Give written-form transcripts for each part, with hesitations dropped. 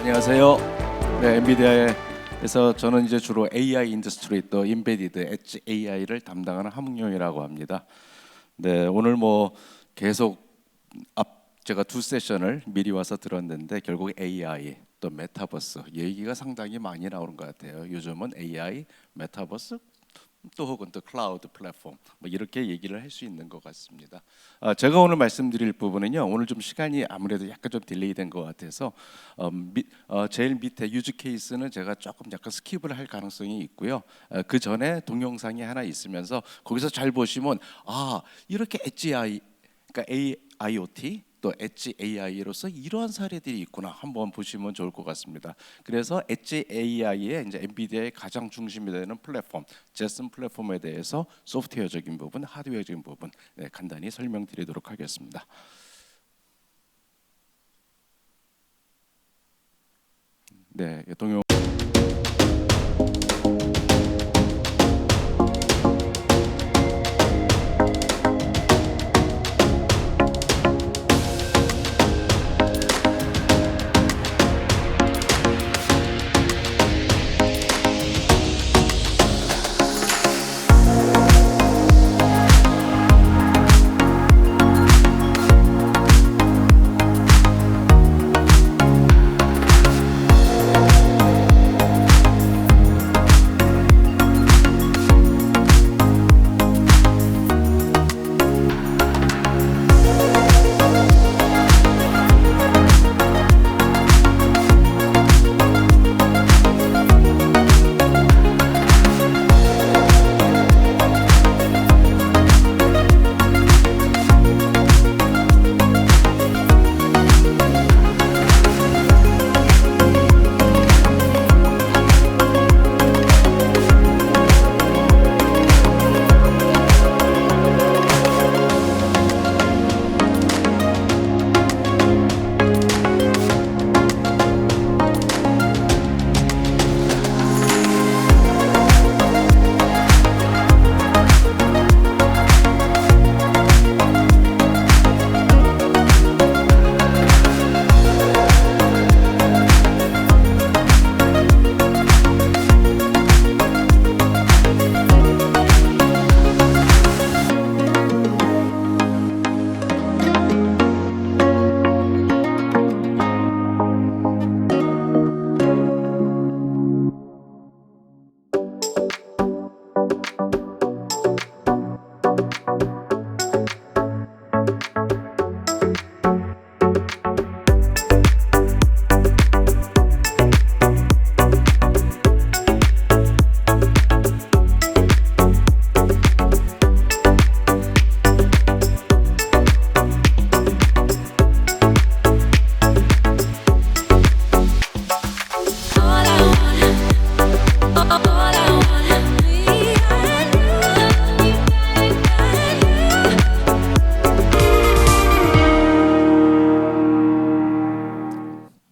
안녕하세요. 네, 엔비디아에서 저는 이제 주로 AI 인더스트리 또 인베디드 엣지 AI를 담당하는 함웅용이라고 합니다. 네, 오늘 뭐 계속 제가 두 세션을 미리 와서 들었는데 결국 AI 또 메타버스 얘기가 상당히 많이 나오는 것 같아요. 요즘은 AI, 메타버스 또 혹은 또 클라우드 플랫폼 뭐 이렇게 얘기를 할 수 있는 것 같습니다. 제가 오늘 말씀드릴 부분은요. 오늘 좀 시간이 아무래도 약간 좀 딜레이 된 것 같아서 제일 밑에 유즈 케이스는 제가 조금 약간 스킵을 할 가능성이 있고요. 그 전에 동영상이 하나 있으면서 거기서 잘 보시면 이렇게 엣지 AI 그러니까 IoT 또 엣지 AI로서 이러한 사례들이 있구나 한번 보시면 좋을 것 같습니다. 그래서 엣지 AI의 이제 엔비디아의 가장 중심이 되는 플랫폼, 제슨 플랫폼에 대해서 소프트웨어적인 부분, 하드웨어적인 부분 간단히 설명드리도록 하겠습니다. 네, 동영.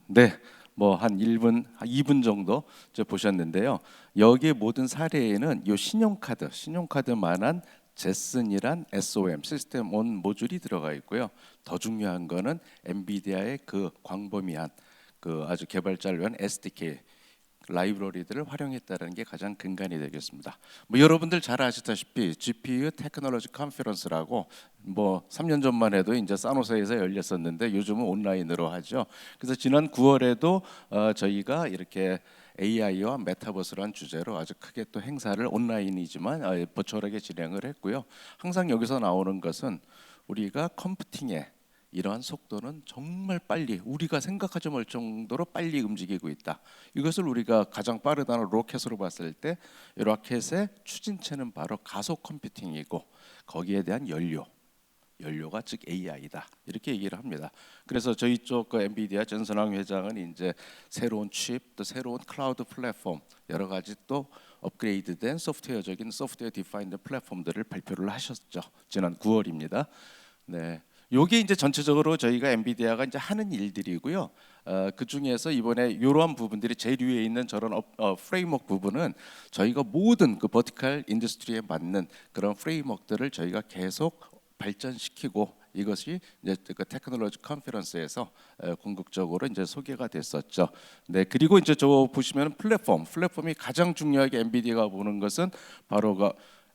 네, 뭐 한 1분, 2분 정도 보셨는데요. 여기 모든 사례에는 요 신용카드만한 제슨이란 SOM 시스템 온 모듈이 들어가 있고요. 더 중요한 거는 엔비디아의 그 광범위한 그 아주 개발자를 위한 SDK 라이브러리들을 활용했다는 게 가장 근간이 되겠습니다. 뭐 여러분들 잘 아시다시피 GPU 테크놀로지 컨퍼런스라고 뭐 3년 전만 해도 이제 산호세에서 열렸었는데 요즘은 온라인으로 하죠. 그래서 지난 9월에도 저희가 이렇게 AI와 메타버스라는 주제로 아주 크게 또 행사를 온라인이지만 버추얼하게 진행을 했고요. 항상 여기서 나오는 것은 우리가 컴퓨팅에 이러한 속도는 정말 빨리 우리가 생각하지 못 정도로 빨리 움직이고 있다. 이것을 우리가 가장 빠르다는 로켓으로 봤을 때 이 로켓의 추진체는 바로 가속 컴퓨팅이고 거기에 대한 연료가 즉 AI다 이렇게 얘기를 합니다. 그래서 저희 쪽 그 엔비디아 전선왕 회장은 이제 새로운 칩 또 새로운 클라우드 플랫폼 여러 가지 또 업그레이드된 소프트웨어 디파인드 플랫폼들을 발표를 하셨죠. 지난 9월입니다. 네. 요게 이제 전체적으로 저희가 엔비디아가 이제 하는 일들이고요. 그 중에서 이번에 이러한 부분들이 제일 위에 있는 저런 프레임워크 부분은 저희가 모든 그 버티컬 인더스트리에 맞는 그런 프레임워크들을 저희가 계속 발전시키고 이것이 이제 그 테크놀로지 컨퍼런스에서 궁극적으로 이제 소개가 됐었죠. 네, 그리고 이제 저 보시면 플랫폼이 가장 중요하게 엔비디아가 보는 것은 바로 그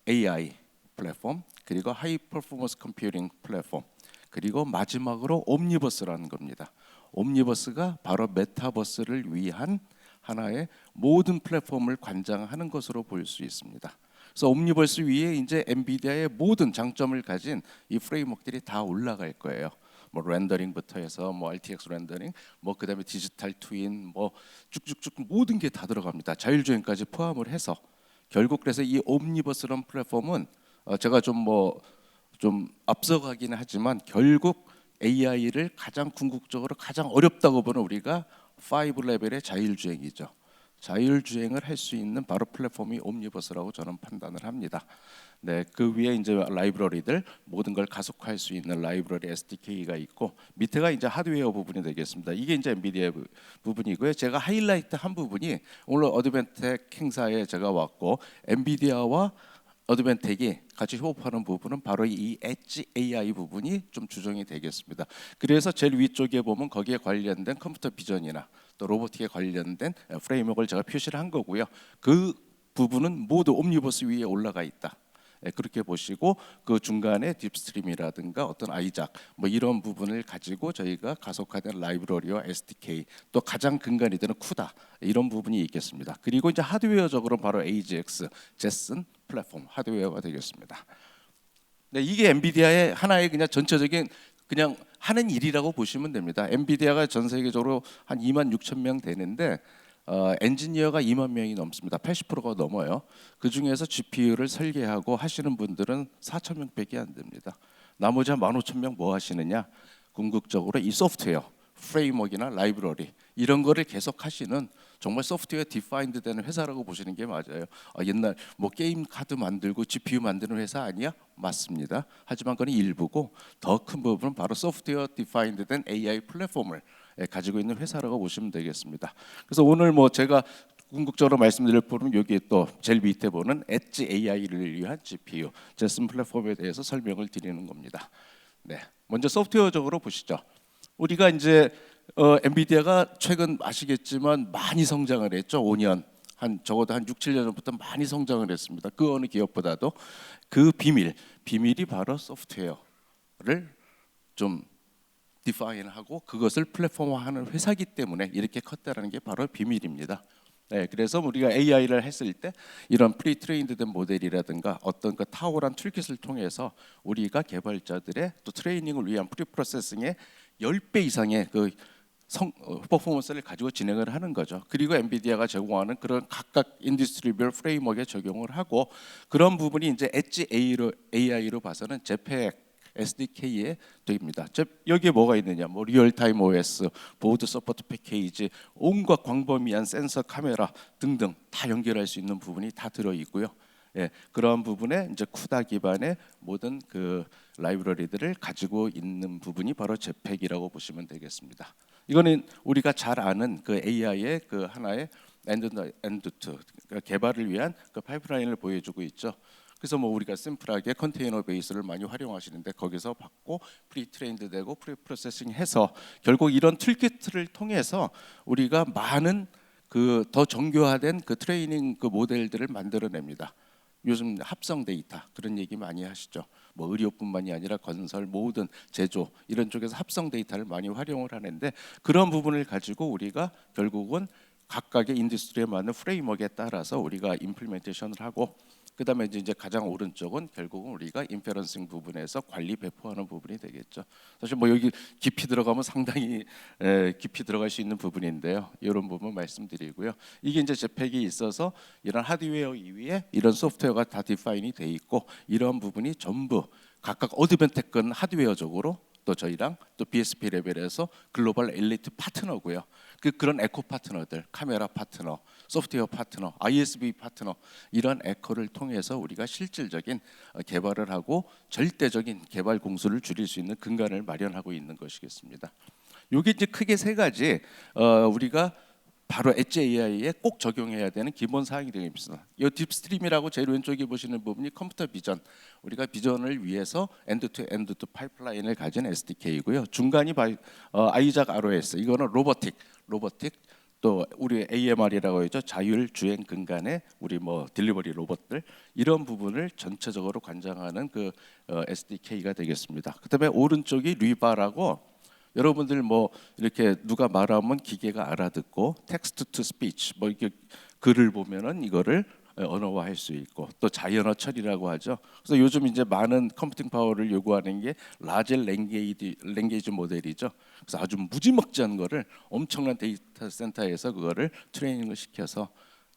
AI 플랫폼, 그리고 하이 퍼포먼스 컴퓨팅 플랫폼, 그리고 마지막으로 옴니버스라는 겁니다. 옴니버스가 바로 메타버스를 위한 하나의 모든 플랫폼을 관장하는 것으로 볼 수 있습니다. 그래서 옴니버스 위에 이제 엔비디아의 모든 장점을 가진 이 프레임워크들이 다 올라갈 거예요. 뭐 렌더링부터 해서 뭐 RTX 렌더링, 뭐 그다음에 디지털 트윈, 뭐 쭉쭉쭉 모든 게 다 들어갑니다. 자율주행까지 포함을 해서 결국 그래서 이 옴니버스라는 플랫폼은 제가 좀 앞서가기는 하지만 결국 AI를 가장 궁극적으로 가장 어렵다고 보는 우리가 5 레벨의 자율주행이죠. 자율주행을 할 수 있는 바로 플랫폼이 옴니버스라고 저는 판단을 합니다. 네, 그 위에 이제 라이브러리들 모든 걸 가속화할 수 있는 라이브러리 SDK가 있고 밑에가 이제 하드웨어 부분이 되겠습니다. 이게 이제 엔비디아 부분이고요. 제가 하이라이트 한 부분이 오늘 어드벤텍 행사에 제가 왔고 엔비디아와 어드벤텍이 같이 협업하는 부분은 바로 이 엣지 AI 부분이 좀 주종이 되겠습니다. 그래서 제일 위쪽에 보면 거기에 관련된 컴퓨터 비전이나 또 로보틱에 관련된 프레임워크를 제가 표시를 한 거고요. 그 부분은 모두 옴니버스 위에 올라가 있다. 그렇게 보시고 그 중간에 딥스트림이라든가 어떤 아이작 뭐 이런 부분을 가지고 저희가 가속화된 라이브러리와 SDK 또 가장 근간이 되는 쿠다 이런 부분이 있겠습니다. 그리고 이제 하드웨어적으로 바로 AGX 제슨 플랫폼 하드웨어가 되겠습니다. 네, 이게 엔비디아의 하나의 그냥 전체적인 그냥 하는 일이라고 보시면 됩니다. 엔비디아가 전 세계적으로 한 2만 6천 명 되는데 엔지니어가 2만 명이 넘습니다. 80%가 넘어요. 그 중에서 GPU를 설계하고 하시는 분들은 4천 명밖에 안 됩니다. 나머지 한 15,000명 뭐 하시느냐? 궁극적으로 이 소프트웨어, 프레임워크나 라이브러리 이런 거를 계속 하시는 정말 소프트웨어 디파인드 되는 회사라고 보시는 게 맞아요. 옛날 뭐 게임 카드 만들고 GPU 만드는 회사 아니야? 맞습니다. 하지만 그건 일부고 더 큰 부분은 바로 소프트웨어 디파인드 된 AI 플랫폼을 가지고 있는 회사라고 보시면 되겠습니다. 그래서 오늘 뭐 제가 궁극적으로 말씀드릴 부분은 여기 또 제일 밑에 보는 엣지 AI를 위한 GPU 제슨 플랫폼에 대해서 설명을 드리는 겁니다. 네, 먼저 소프트웨어적으로 보시죠. 우리가 이제 엔비디아가 최근 아시겠지만 많이 성장을 했죠. 5년 적어도 한 6, 7년 전부터 많이 성장을 했습니다. 그 어느 기업보다도 그 비밀이 바로 소프트웨어를 좀 디파인하고 그것을 플랫폼화하는 회사이기 때문에 이렇게 컸다라는 게 바로 비밀입니다. 네, 그래서 우리가 AI를 했을 때 이런 프리트레인드된 모델이라든가 어떤 그 탁월한 툴킷을 통해서 우리가 개발자들의 또 트레이닝을 위한 프리프로세싱의 10배 이상의 그 퍼포먼스를 가지고 진행을 하는 거죠. 그리고 엔비디아가 제공하는 그런 각각 인더스트리별 프레임워크에 적용을 하고 그런 부분이 이제 엣지 AI로 봐서는 제팩 SDK에 됩니다. 여기에 뭐가 있느냐? 뭐 리얼타임 OS, 보드 서포트 패키지, 온갖 광범위한 센서, 카메라 등등 다 연결할 수 있는 부분이 다 들어 있고요. 예, 그런 부분에 이제 쿠다 기반의 모든 그 라이브러리들을 가지고 있는 부분이 바로 제팩이라고 보시면 되겠습니다. 이거는 우리가 잘 아는 그 AI의 그 하나의 엔드-투 개발을 위한 그 파이프라인을 보여주고 있죠. 그래서 뭐 우리가 심플하게 컨테이너 베이스를 많이 활용하시는데 거기서 받고 프리트레인드 되고 프리프로세싱해서 결국 이런 툴키트를 통해서 우리가 많은 그 더 정교화된 그 트레이닝 그 모델들을 만들어냅니다. 요즘 합성 데이터 그런 얘기 많이 하시죠. 뭐 의료뿐만이 아니라 건설, 모든 제조 이런 쪽에서 합성 데이터를 많이 활용을 하는데 그런 부분을 가지고 우리가 결국은 각각의 인더스트리에 맞는 프레임워크에 따라서 우리가 임플리멘테이션을 하고 그다음에 이제 가장 오른쪽은 결국은 우리가 인페런싱 부분에서 관리 배포하는 부분이 되겠죠. 사실 뭐 여기 깊이 들어가면 상당히 깊이 들어갈 수 있는 부분인데요. 이런 부분 말씀드리고요. 이게 이제 제팩이 있어서 이런 하드웨어 이외에 이런 소프트웨어가 다 디파인이 돼 있고 이런 부분이 전부 각각 어드벤텍 건 하드웨어적으로 또 저희랑 또 BSP 레벨에서 글로벌 엘리트 파트너고요. 그런 에코 파트너들, 카메라 파트너, 소프트웨어 파트너, ISV 파트너 이런 에코를 통해서 우리가 실질적인 개발을 하고 절대적인 개발 공수를 줄일 수 있는 근간을 마련하고 있는 것이겠습니다. 이게 이제 크게 세 가지 우리가 바로 엣지 AI에 꼭 적용해야 되는 기본 사항이 되겠습니다. 이 딥스트림이라고 제일 왼쪽에 보시는 부분이 컴퓨터 비전, 우리가 비전을 위해서 엔드 투 파이프라인을 가진 SDK이고요. 중간이 아이작 ROS, 이거는 로보틱 또 우리 AMR이라고 하죠. 자율 주행 근간의 우리 뭐 딜리버리 로봇들, 이런 부분을 전체적으로 관장하는 그 SDK가 되겠습니다. 그다음에 오른쪽이 리바라고, 여러분들 뭐 이렇게 누가 말하면 기계가 알아듣고 텍스트 투 스피치, 뭐 이렇게 글을 보면은 이거를 언어화할 수 있고, 또 자연어 처리라고 하죠. 그래서 요즘 이제 많은 컴퓨팅 파워를 요구하는 게 라지 랭게이지 모델이죠. 그래서 아주 무지막지한 거를 엄청난 데이터 센터에서 그거를 트레이닝을 시켜서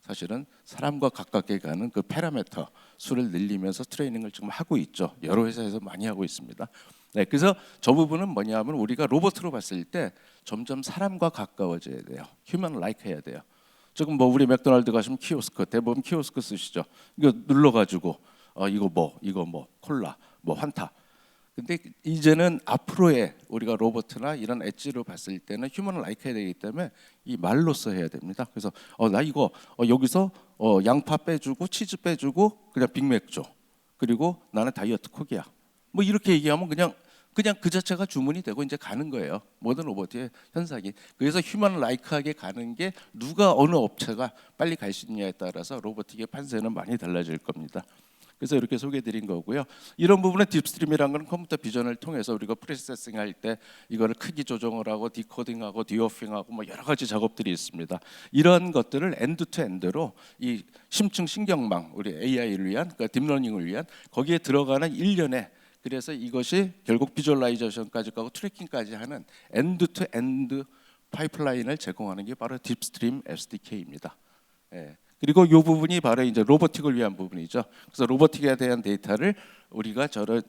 사실은 사람과 가깝게 가는 그 파라미터 수를 늘리면서 트레이닝을 지금 하고 있죠. 여러 회사에서 많이 하고 있습니다. 네, 그래서 저 부분은 뭐냐면 우리가 로봇으로 봤을 때 점점 사람과 가까워져야 돼요. 휴먼 라이크 해야 돼요. 지금 뭐 우리 맥도날드 가시면 키오스크, 대부분 키오스크 쓰시죠. 이거 눌러가지고 이거 뭐 콜라, 뭐 환타. 근데 이제는 앞으로의 우리가 로봇이나 이런 엣지로 봤을 때는 휴먼 라이크 해야 되기 때문에 이 말로써 해야 됩니다. 그래서 나 이거 여기서 양파 빼주고 치즈 빼주고 그냥 빅맥 줘. 그리고 나는 다이어트 콕이야. 뭐 이렇게 얘기하면 그냥 그 자체가 주문이 되고 이제 가는 거예요. 모든 로봇의 현상이. 그래서 휴먼 라이크하게 가는 게 누가 어느 업체가 빨리 갈 수 있냐에 따라서 로보틱의 판세는 많이 달라질 겁니다. 그래서 이렇게 소개해드린 거고요. 이런 부분은 딥스트림이라는 건 컴퓨터 비전을 통해서 우리가 프로세싱 할 때 이거를 크기 조정을 하고 디코딩하고 디오핑하고 뭐 여러 가지 작업들이 있습니다. 이런 것들을 엔드 투 엔드로 이 심층 신경망, 우리 AI를 위한, 그러니까 딥러닝을 위한 거기에 들어가는 일련의, 그래서 이것이 결국 비주얼라이제이션까지 가고 트래킹까지 하는 엔드 투 엔드 파이프라인을 제공하는 게 바로 딥스트림 SDK입니다. 예. 그리고 이 부분이 바로 이제 로보틱을 위한 부분이죠. 그래서 로보틱에 대한 데이터를 우리가 저런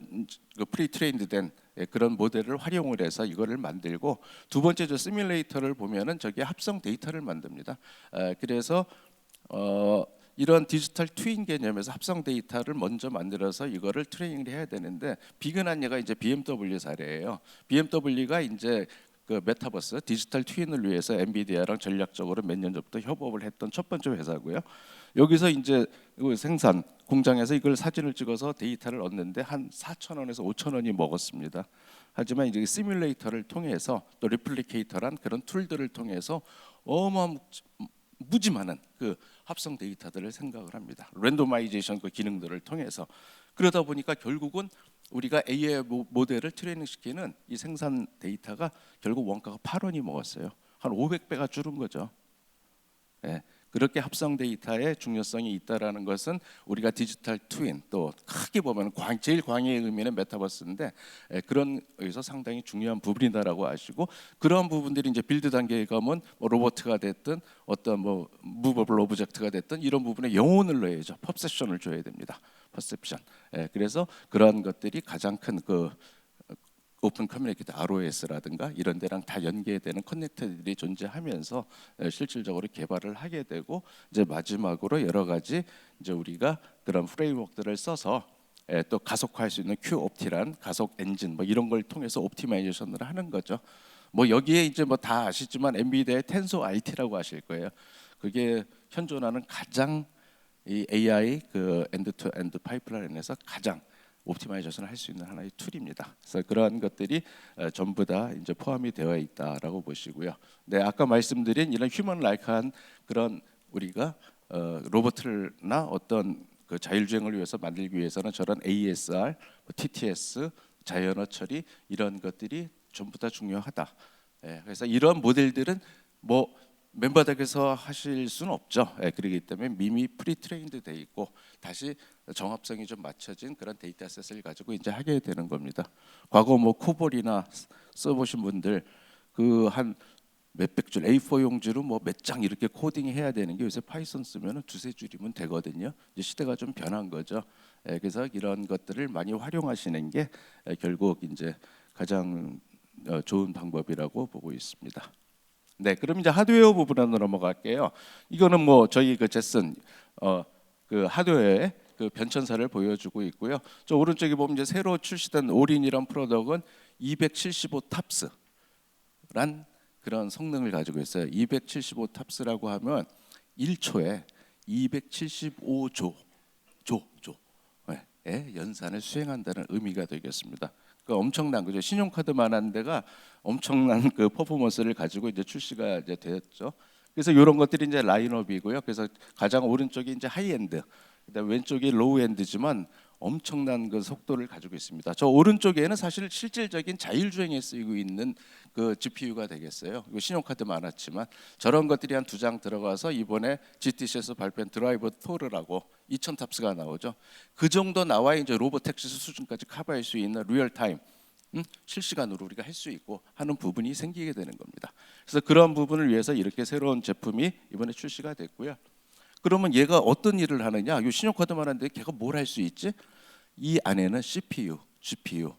프리트레인드된 그런 모델을 활용을 해서 이거를 만들고, 두 번째 저 시뮬레이터를 보면은 저게 합성 데이터를 만듭니다. 그래서 이런 디지털 트윈 개념에서 합성 데이터를 먼저 만들어서 이거를 트레이닝을 해야 되는데, 비근한 예가 이제 BMW 사례예요. BMW가 이제 그 메타버스 디지털 트윈을 위해서 엔비디아랑 전략적으로 몇 년 전부터 협업을 했던 첫 번째 회사고요. 여기서 이제 생산 공장에서 이걸 사진을 찍어서 데이터를 얻는데 한 4,000원에서 5,000원이 먹었습니다. 하지만 이제 시뮬레이터를 통해서 또 리플리케이터란 그런 툴들을 통해서 무지 많은 그 합성 데이터들을 생각을 합니다. 랜도마이제이션 그 기능들을 통해서. 그러다 보니까 결국은 우리가 AI 모델을 트레이닝 시키는 이 생산 데이터가 결국 원가가 8원이 먹었어요. 한 500배가 줄은 거죠. 예. 그렇게 합성 데이터의 중요성이 있다라는 것은 우리가 디지털 트윈, 또 크게 보면 제일 광의의 의미는 메타버스인데, 그런 의서 상당히 중요한 부분이다라고 아시고, 그런 부분들이 이제 빌드 단계에 가면 뭐 로봇가 됐든 어떤 뭐 무버블 오브젝트가 됐든 이런 부분에 영혼을 넣어야죠. 퍼셉션을 줘야 됩니다. 퍼셉션. 그래서 그런 것들이 가장 큰 그 오픈 커뮤니케이터 ROS라든가 이런 데랑 다 연계되는 커넥터들이 존재하면서 실질적으로 개발을 하게 되고, 이제 마지막으로 여러 가지 이제 우리가 그런 프레임워크들을 써서 또 가속화할 수 있는 QOPT란 가속 엔진 뭐 이런 걸 통해서 옵티마이제이션을 하는 거죠. 뭐 여기에 이제 뭐 다 아시지만 엔비디아의 텐소 IT라고 아실 거예요. 그게 현존하는 가장 이 AI 그 엔드 투 엔드 파이프라인에서 가장 옵티마이제이션을 할 수 있는 하나의 툴입니다. 그래서 그러한 것들이 전부 다 이제 포함이 되어 있다라고 보시고요. 네, 아까 말씀드린 이런 휴먼 라이크한 그런 우리가 로봇을나 어떤 그 자율주행을 위해서 만들기 위해서는 저런 ASR, TTS, 자연어 처리 이런 것들이 전부 다 중요하다. 그래서 이런 모델들은 뭐 맨바닥에서 하실 수는 없죠. 그렇기 때문에 이미 프리트레인드 돼 있고 다시 정합성이 좀 맞춰진 그런 데이터셋을 가지고 이제 하게 되는 겁니다. 과거 뭐 코볼이나 써보신 분들 그 한 몇백 줄 A4 용지로 뭐 몇 장 이렇게 코딩해야 되는 게 요새 파이썬 쓰면은 두세 줄이면 되거든요. 이제 시대가 좀 변한 거죠. 그래서 이런 것들을 많이 활용하시는 게 결국 이제 가장 좋은 방법이라고 보고 있습니다. 네, 그럼 이제 하드웨어 부분으로 넘어갈게요. 이거는 뭐 저희 그 제슨 그 하드웨어의 그 변천사를 보여주고 있고요. 저 오른쪽에 보면 이제 새로 출시된 올인이란 프로덕트는 275 탑스란 그런 성능을 가지고 있어요. 275 탑스라고 하면 1초에 275조 의 연산을 수행한다는 의미가 되겠습니다. 그러니까 엄청난 거죠. 신용카드만한 데가 엄청난 그 퍼포먼스를 가지고 이제 출시가 이제 되었죠. 그래서 이런 것들이 이제 라인업이고요. 그래서 가장 오른쪽이 이제 하이엔드, 그다음 왼쪽이 로우엔드지만 엄청난 그 속도를 가지고 있습니다. 저 오른쪽에는 사실 실질적인 자율주행에 쓰이고 있는 그 GPU가 되겠어요. 이거 신용카드 많았지만 저런 것들이 한 2장 들어가서 이번에 GTC에서 발표한 드라이버 토르라고 2000 탑스가 나오죠. 그 정도 나와야 이제 로보택시 수준까지 커버할 수 있는 리얼타임 실시간으로 우리가 할 수 있고 하는 부분이 생기게 되는 겁니다. 그래서 그런 부분을 위해서 이렇게 새로운 제품이 이번에 출시가 됐고요. 그러면 얘가 어떤 일을 하느냐? 이 신용카드만 한데 걔가 뭘 할 수 있지? 이 안에는 CPU, GPU,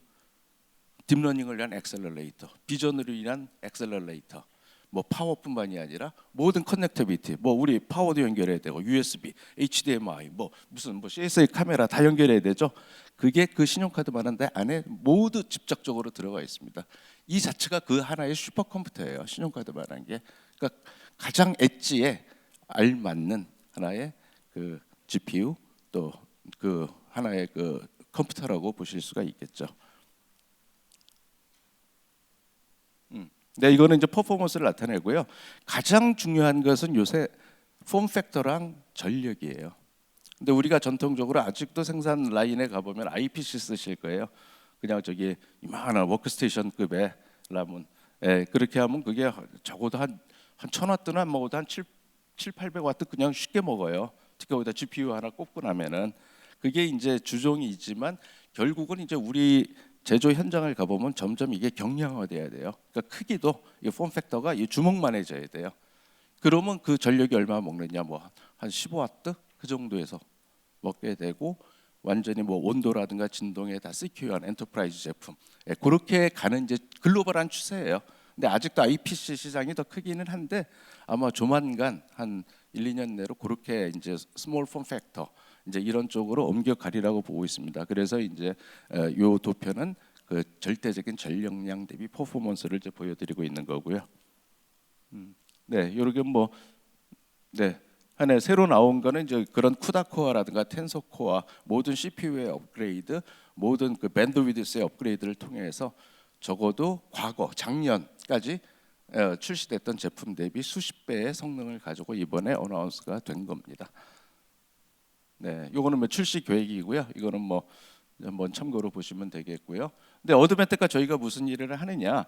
딥러닝을 위한 엑셀러레이터, 비전을 위한 엑셀러레이터, 뭐 파워뿐만이 아니라 모든 커넥티비티, 뭐 우리 파워도 연결해야 되고 USB, HDMI, 뭐 무슨 뭐 CSA 카메라 다 연결해야 되죠. 그게 그 신용카드만 한데 안에 모두 집적적으로 들어가 있습니다. 이 자체가 그 하나의 슈퍼컴퓨터예요. 신용카드만 한 게. 그러니까 가장 엣지에 알맞는 하나의 그 GPU 또 그 하나의 그 컴퓨터라고 보실 수가 있겠죠. 네, 이거는 이제 퍼포먼스를 나타내고요. 가장 중요한 것은 요새 폼 팩터랑 전력이에요. 근데 우리가 전통적으로 아직도 생산 라인에 가보면 IPC 쓰실 거예요. 그냥 저기 이만한 워크스테이션급의 라면. 그렇게 하면 그게 적어도 한 1000와트는 안 먹어도 한 800와트 그냥 쉽게 먹어요. 특히 거기다 GPU 하나 꽂고 나면은 그게 이제 주종이지만 결국은 이제 우리 제조 현장을 가보면 점점 이게 경량화돼야 돼요. 그러니까 크기도 이 폼팩터가 이 주먹만해져야 돼요. 그러면 그 전력이 얼마 먹느냐, 뭐 한 15와트 그 정도에서 먹게 되고 완전히 뭐 온도라든가 진동에 다 CQ한 엔터프라이즈 제품, 그렇게 가는 이제 글로벌한 추세예요. 근데 아직도 IPC 시장이 더 크기는 한데 아마 조만간 한 1, 2년 내로 그렇게 이제 스몰 폼 팩터 이제 이런 쪽으로 옮겨가리라고 보고 있습니다. 그래서 이제 요 도표는 그 절대적인 전력량 대비 퍼포먼스를 이제 보여드리고 있는 거고요. 네, 요렇게 뭐 네. 하나 새로 나온 거는 이제 그런 쿠다 코어라든가 텐서 코어 모든 CPU의 업그레이드, 모든 그 밴드위드스의 업그레이드를 통해서 적어도 과거 작년까지 출시됐던 제품 대비 수십 배의 성능을 가지고 이번에 어나운스가 된 겁니다. 네, 요거는 뭐 출시 계획이고요. 이거는 뭐 한번 참고로 보시면 되겠고요. 근데 어드벤텍과 저희가 무슨 일을 하느냐?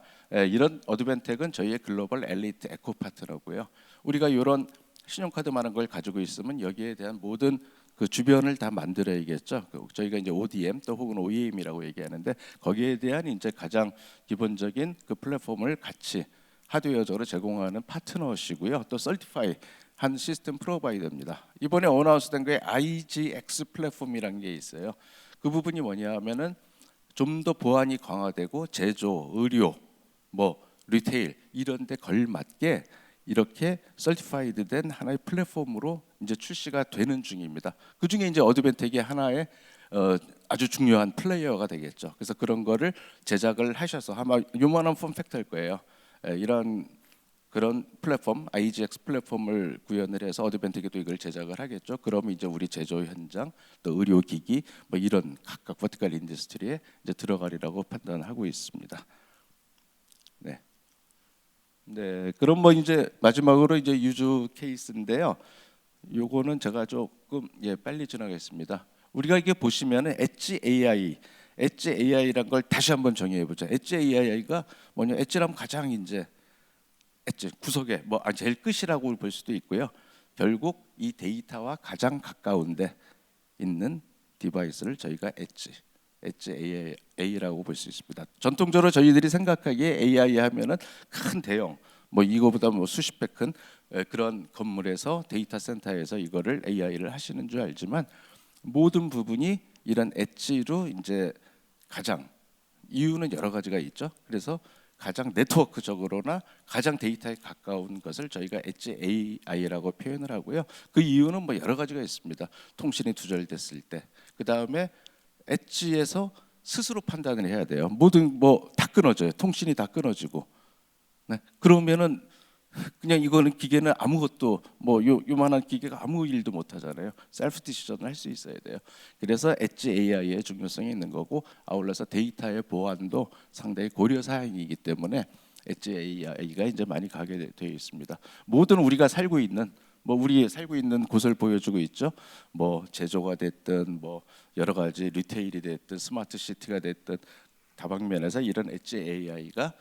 이런 어드벤텍은 저희의 글로벌 엘리트 에코 파트너고요. 우리가 이런 신용카드만한 걸 가지고 있으면 여기에 대한 모든 그 주변을 다 만들어야겠죠. 저희가 이제 ODM 또 혹은 OEM이라고 얘기하는데 거기에 대한 이제 가장 기본적인 그 플랫폼을 같이 하드웨어적으로 제공하는 파트너시고요. 또 설티파이 한 시스템 프로바이더입니다. 이번에 어나운스된 게 IGX 플랫폼이라는 게 있어요. 그 부분이 뭐냐면은 좀 더 보안이 강화되고 제조, 의료, 뭐 리테일 이런 데 걸맞게 이렇게 설티파이드 된 하나의 플랫폼으로 이제 출시가 되는 중입니다. 그 중에 이제 어드벤텍이 하나의 아주 중요한 플레이어가 되겠죠. 그래서 그런 거를 제작을 하셔서 아마 요만한 폼팩터일 거예요. 이런 그런 플랫폼 IGX 플랫폼을 구현을 해서 어드벤텍에도 이걸 제작을 하겠죠. 그러면 이제 우리 제조 현장 또 의료기기 뭐 이런 각각 버티컬 인더스트리에 이제 들어가리라고 판단하고 있습니다. 네. 네, 그럼 뭐 이제 마지막으로 이제 유주 케이스인데요. 요거는 제가 조금 빨리 지나가겠습니다. 우리가 이게 보시면은 엣지 AI란 걸 다시 한번 정의해 보자. 엣지 AI가 뭐냐? 엣지라면 가장 이제 엣지 구석에 뭐 제일 끝이라고 볼 수도 있고요. 결국 이 데이터와 가장 가까운데 있는 디바이스를 저희가 엣지 AI라고 볼 수 있습니다. 전통적으로 저희들이 생각하기에 AI 하면은 큰 대형 뭐 이거보다 뭐 수십 배 큰 그런 건물에서 데이터 센터에서 이거를 AI를 하시는 줄 알지만 모든 부분이 이런 엣지로 이제 가장 이유는 여러 가지가 있죠. 그래서 가장 네트워크적으로나 가장 데이터에 가까운 것을 저희가 엣지 AI라고 표현을 하고요. 그 이유는 뭐 여러 가지가 있습니다. 통신이 두절됐을 때, 그 다음에 엣지에서 스스로 판단을 해야 돼요. 모든 뭐 다 끊어져요. 통신이 다 끊어지고 네. 그러면은 그냥 이거는 기계는 아무것도 뭐 요만한 기계가 아무 일도 못 하잖아요. 셀프 디시전을 할 수 있어야 돼요. 그래서 엣지 AI의 중요성이 있는 거고 아울러서 데이터의 보안도 상당히 고려 사항이기 때문에 엣지 AI가 이제 많이 가게 되어 있습니다. 모든 우리가 살고 있는 우리 살고 있는 곳을 보여주고 있죠. 뭐 제조가 됐든 뭐 여러 가지 리테일이 됐든 스마트 시티가 됐든 다방면에서 이런 엣지 AI가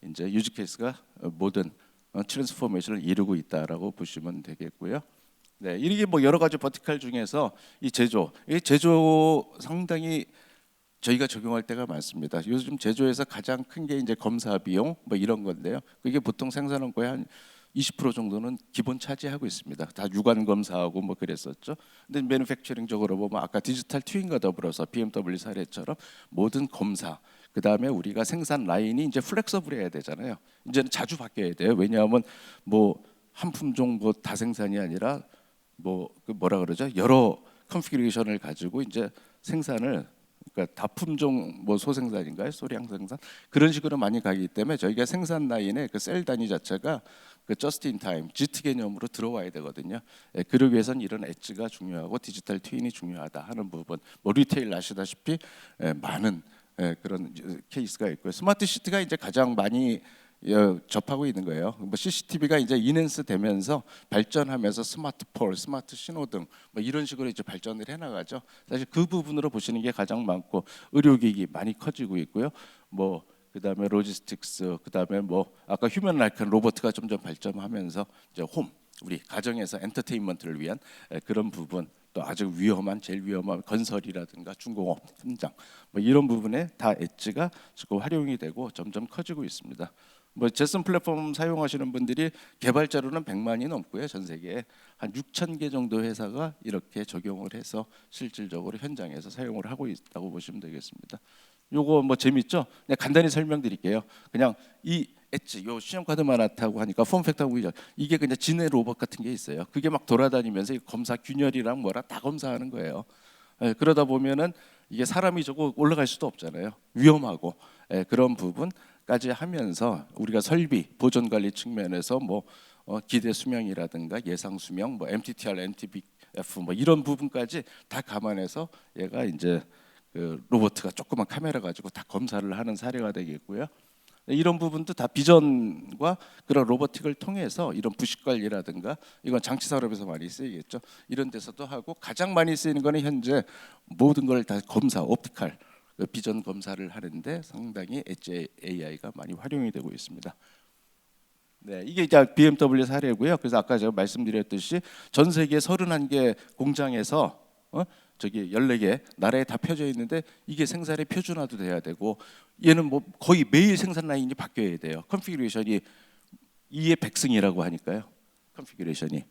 이제 유즈 케이스가 모든 트랜스포메이션을 이루고 있다라고 보시면 되겠고요. 네, 이게 뭐 여러 가지 버티컬 중에서 이 제조 상당히 저희가 적용할 때가 많습니다. 요즘 제조에서 가장 큰 게 이제 검사 비용 뭐 이런 건데요. 그게 보통 생산원가의 한 20% 정도는 기본 차지하고 있습니다. 다 유관 검사하고 뭐 그랬었죠. 근데 매니팩처링적으로 보면 아까 디지털 트윈과 더불어서 BMW 사례처럼 모든 검사 그다음에 우리가 생산 라인이 이제 플렉서블해야 되잖아요. 이제는 자주 바뀌어야 돼요. 왜냐하면 뭐 한 품종 뭐 다 생산이 아니라 그 뭐라 그러죠? 여러 컨피그레이션을 가지고 이제 생산을 그러니까 다품종 뭐 소생산인가요? 소량 생산 그런 식으로 많이 가기 때문에 저희가 생산 라인의 그 셀 단위 자체가 그 저스트 인 타임 GT 개념으로 들어와야 되거든요. 그러기 위해서는 이런 엣지가 중요하고 디지털 트윈이 중요하다 하는 부분. 뭐 리테일 아시다시피 많은 그런 케이스가 있고요. 스마트 시티가 이제 가장 많이 접하고 있는 거예요. 뭐 CCTV가 이제 인핸스 되면서 발전하면서 스마트 폴, 스마트 신호등 뭐 이런 식으로 이제 발전을 해나가죠. 사실 그 부분으로 보시는 게 가장 많고 의료기기 많이 커지고 있고요. 뭐 그다음에 로지스틱스, 그다음에 뭐 아까 휴먼 라이크 로봇가 점점 발전하면서 이제 홈 우리 가정에서 엔터테인먼트를 위한 그런 부분. 또 아주 위험한 제일 위험한 건설이라든가 중공업 현장 뭐 이런 부분에 다 엣지가 지금 활용이 되고 점점 커지고 있습니다. 뭐 제슨 플랫폼 사용하시는 분들이 개발자로는 100만이 넘고요. 전 세계에 한 6천 개 정도 회사가 이렇게 적용을 해서 실질적으로 현장에서 사용을 하고 있다고 보시면 되겠습니다. 요거 뭐 재밌죠? 그냥 간단히 설명드릴게요. 그냥 이 엣지 요 신용카드만 나타고 하니까 폼팩터하고 이게 그냥 지네 로봇 같은 게 있어요. 그게 막 돌아다니면서 검사 균열이랑 뭐랑 다 검사하는 거예요. 그러다 보면은 이게 사람이 저거 올라갈 수도 없잖아요. 위험하고 그런 부분까지 하면서 우리가 설비 보존 관리 측면에서 뭐 기대 수명이라든가 예상 수명, 뭐 MTTR, MTBF 뭐 이런 부분까지 다 감안해서 얘가 이제 그 로봇가 조그만 카메라 가지고 다 검사를 하는 사례가 되겠고요. 이런 부분도 다 비전과 그런 로보틱을 통해서 이런 부식 관리라든가 이건 장치 산업에서 많이 쓰이겠죠. 이런 데서도 하고 가장 많이 쓰이는 거는 현재 모든 걸 다 검사, 옵티컬 비전 검사를 하는데 상당히 엣지 AI가 많이 활용이 되고 있습니다. 네, 이게 이제 BMW 사례고요. 그래서 아까 제가 말씀드렸듯이 전 세계 31개 공장에서 저기 14개 나라에 다 펴져 있는데 이게 생산의 표준화도 돼야 되고 얘는 뭐 거의 매일 생산 라인이 바뀌어야 돼요. 컨피그레이션이 2의 100승이라고 하니까요. 컨피그레이션이.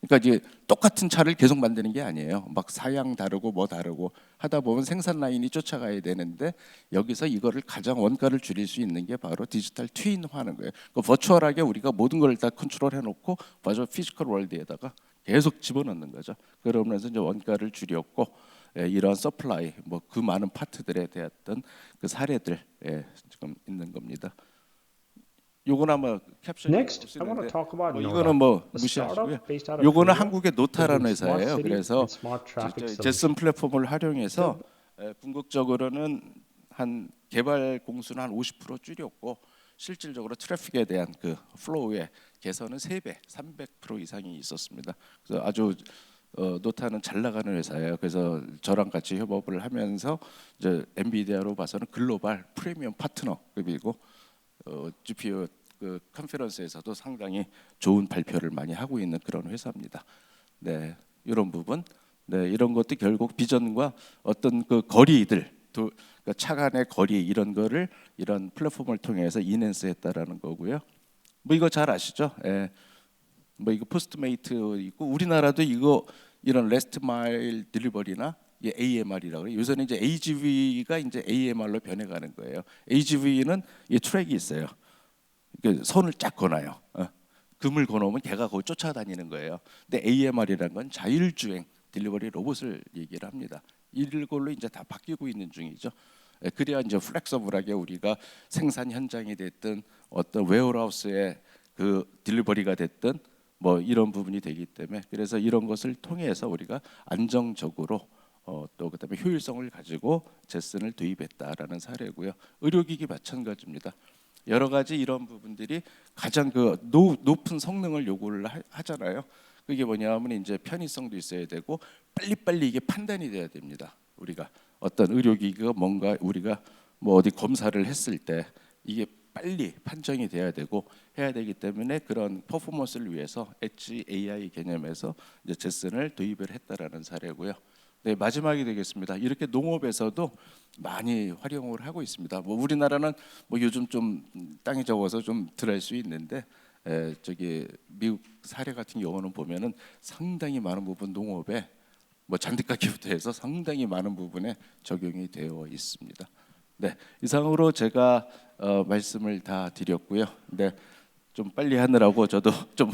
그러니까 이제 똑같은 차를 계속 만드는 게 아니에요. 막 사양 다르고 뭐 다르고 하다 보면 생산 라인이 쫓아가야 되는데 여기서 이거를 가장 원가를 줄일 수 있는 게 바로 디지털 트윈화하는 거예요. 그 버추얼하게 우리가 모든 걸 다 컨트롤해 놓고 바로 피지컬 월드에다가 계속 집어넣는 거죠. 그러면서 이제 원가를 줄였고 이런 서플라이 뭐 그 많은 파트들에 대했던 그 사례들 지금 있는 겁니다. 요건 아마 캡션이 Next, I want to 보시는데 talk about 뭐 Noda, 이거는 뭐 a 무시하시고요. startup based out of 요거는 Korea 한국의 노타라는 building smart 회사예요. city 그래서 and smart traffic 제슨 solutions. 플랫폼을 활용해서 So 궁극적으로는 한 개발 공수는 한 50% 줄였고 실질적으로 트래픽에 대한 그 플로우의 개선은 3배, 300% 이상이 있었습니다. 그래서 아주 노타는 잘 나가는 회사예요. 그래서 저랑 같이 협업을 하면서 이제 엔비디아로 봐서는 글로벌 프리미엄 파트너급이고 GPU 그 컨퍼런스에서도 상당히 좋은 발표를 많이 하고 있는 그런 회사입니다. 네, 이런 부분, 네, 이런 것도 결국 비전과 어떤 그 거리들, 그러니까 차 간의 거리 이런 거를 이런 플랫폼을 통해서 인핸스했다라는 거고요. 뭐 이거 잘 아시죠? 예, 뭐 이거 포스트메이트 있고 우리나라도 이거 이런 레스트 마일 딜리버리나 AMR이라고 그래요. 요새는 이제 AGV가 이제 AMR로 변해가는 거예요. AGV는 이 트랙이 있어요. 손을 쫙 거나요. 금을 거놓으면 걔가 거기 쫓아다니는 거예요. 근데 AMR이라는 건 자율주행 딜리버리 로봇을 얘기를 합니다. 이걸로 이제 다 바뀌고 있는 중이죠. 그래야 이제 플렉서블하게 우리가 생산 현장이 됐든 어떤 웨어하우스의 그 딜리버리가 됐든 뭐 이런 부분이 되기 때문에, 그래서 이런 것을 통해서 우리가 안정적으로 또 그다음에 효율성을 가지고 제슨을 도입했다라는 사례고요. 의료기기 마찬가지입니다. 여러 가지 이런 부분들이 가장 그 높은 성능을 요구를 하잖아요. 그게 뭐냐면 이제 편의성도 있어야 되고 빨리빨리 이게 판단이 돼야 됩니다. 우리가 어떤 의료기기가 뭔가 우리가 뭐 어디 검사를 했을 때 이게 빨리 판정이 돼야 되고 해야 되기 때문에 그런 퍼포먼스를 위해서 엣지 AI 개념에서 이제 제슨을 도입을 했다라는 사례고요. 네, 마지막이 되겠습니다. 이렇게 농업에서도 많이 활용을 하고 있습니다. 뭐 우리나라는 뭐 요즘 좀 땅이 적어서 좀 덜할 수 있는데 저기 미국 사례 같은 경우는 보면은 상당히 많은 부분 농업에 뭐 잔디깎기부터 해서 상당히 많은 부분에 적용이 되어 있습니다. 네, 이상으로 제가 말씀을 다 드렸고요. 네, 좀 빨리 하느라고 저도 좀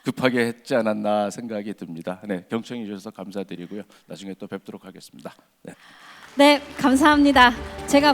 급하게 했지 않았나 생각이 듭니다. 네, 경청해 주셔서 감사드리고요. 나중에 또 뵙도록 하겠습니다. 네. 네, 감사합니다. 제가